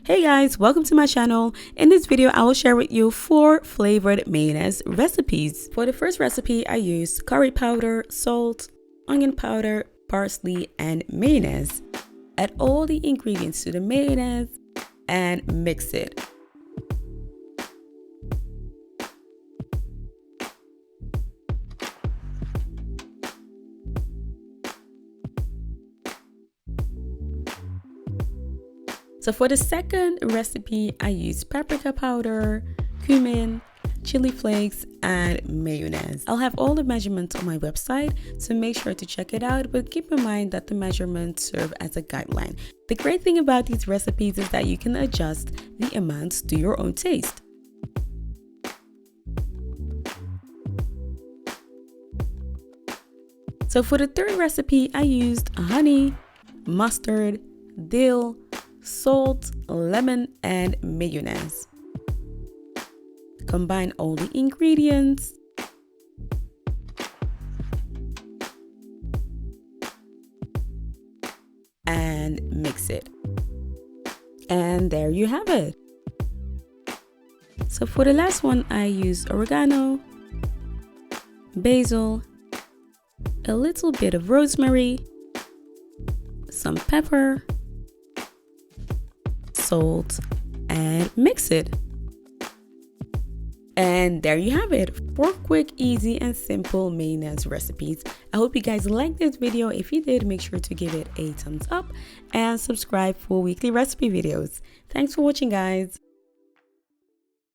Hey guys, welcome to my channel. In this video, I will share with you 4 flavored mayonnaise recipes. For the first recipe, I used curry powder, salt, onion powder, parsley, and mayonnaise. Add all the ingredients to the mayonnaise and mix it. So for the second recipe, I used paprika powder, cumin, chili flakes, and mayonnaise. I'll have all the measurements on my website, so make sure to check it out, but keep in mind that the measurements serve as a guideline. The great thing about these recipes is that you can adjust the amounts to your own taste. So for the third recipe, I used honey, mustard, dill, salt, lemon, and mayonnaise. Combine all the ingredients and mix it. And there you have it. So for the last one, I used oregano, basil, a little bit of rosemary, some pepper, salt, and mix it. And there you have it, 4 quick, easy, and simple mayonnaise recipes. I hope you guys liked this video. If you did, make sure to give it a thumbs up and subscribe for weekly recipe videos. Thanks for watching, guys.